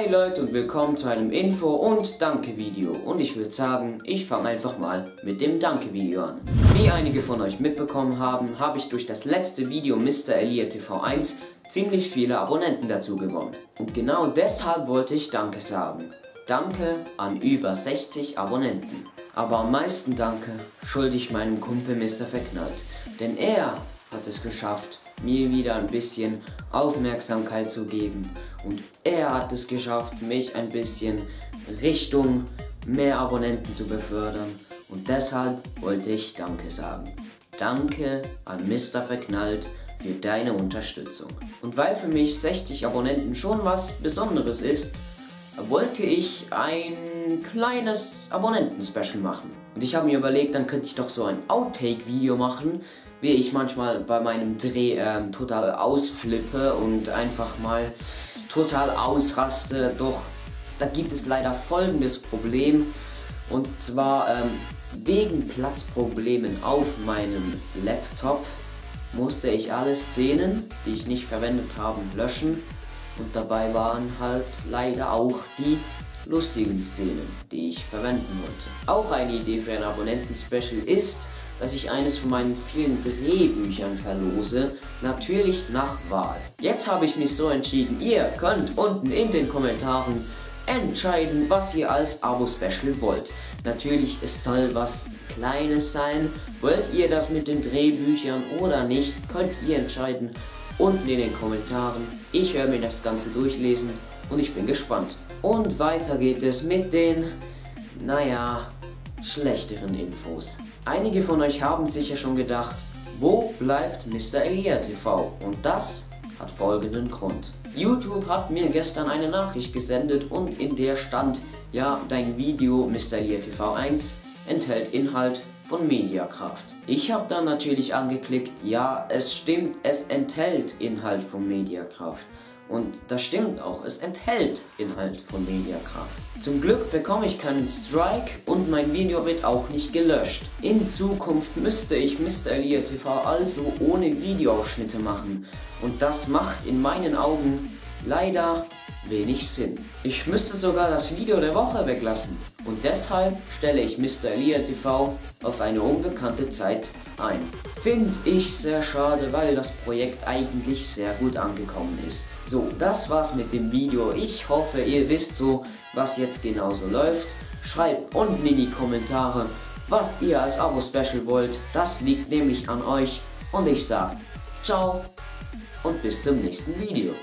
Hey Leute und willkommen zu einem Info- und Danke-Video. Und ich würde sagen, ich fange einfach mal mit dem Danke-Video an. Wie einige von euch mitbekommen haben, habe ich durch das letzte Video Mr. Elliot TV 1 ziemlich viele Abonnenten dazu gewonnen. Und genau deshalb wollte ich Danke sagen. Danke an über 60 Abonnenten. Aber am meisten Danke schulde ich meinem Kumpel Mr. Verknallt. Denn er hat es geschafft, mir wieder ein bisschen Aufmerksamkeit zu geben. Und er hat es geschafft, mich ein bisschen Richtung mehr Abonnenten zu befördern. Und deshalb wollte ich Danke sagen. Danke an Mr. Verknallt für deine Unterstützung. Und weil für mich 60 Abonnenten schon was Besonderes ist, wollte ich ein kleines Abonnenten-Special machen. Und ich habe mir überlegt, dann könnte ich doch so ein Outtake-Video machen, wie ich manchmal bei meinem Dreh total ausflippe und einfach mal total ausraste. Doch da gibt es leider folgendes Problem. Und zwar wegen Platzproblemen auf meinem Laptop musste ich alle Szenen, die ich nicht verwendet habe, löschen. Und dabei waren halt leider auch die lustigen Szenen, die ich verwenden wollte. Auch eine Idee für ein Abonnenten-Special ist, dass ich eines von meinen vielen Drehbüchern verlose, natürlich nach Wahl. Jetzt habe ich mich so entschieden, ihr könnt unten in den Kommentaren entscheiden, was ihr als Abo-Special wollt. Natürlich, es soll was Kleines sein. Wollt ihr das mit den Drehbüchern oder nicht, könnt ihr entscheiden unten in den Kommentaren. Ich werde mir das Ganze durchlesen und ich bin gespannt. Und weiter geht es mit den, schlechteren Infos. Einige von euch haben sicher schon gedacht, wo bleibt Mr. Elliot TV? Und das hat folgenden Grund. YouTube hat mir gestern eine Nachricht gesendet und in der stand, ja, dein Video Mr. Elliot TV 1 enthält Inhalt von Mediakraft. Ich habe dann natürlich angeklickt, ja, es stimmt, es enthält Inhalt von Mediakraft. Und das stimmt auch, es enthält Inhalt von Mediakraft. Zum Glück bekomme ich keinen Strike und mein Video wird auch nicht gelöscht. In Zukunft müsste ich Mr. Elliot TV also ohne Videoausschnitte machen. Und das macht in meinen Augen leider wenig Sinn. Ich müsste sogar das Video der Woche weglassen. Und deshalb stelle ich Mr. Elliot TV auf eine unbekannte Zeit ein. Finde ich sehr schade, weil das Projekt eigentlich sehr gut angekommen ist. So, das war's mit dem Video. Ich hoffe, ihr wisst so, was jetzt genauso läuft. Schreibt unten in die Kommentare, was ihr als Abo-Special wollt. Das liegt nämlich an euch. Und ich sage ciao und bis zum nächsten Video.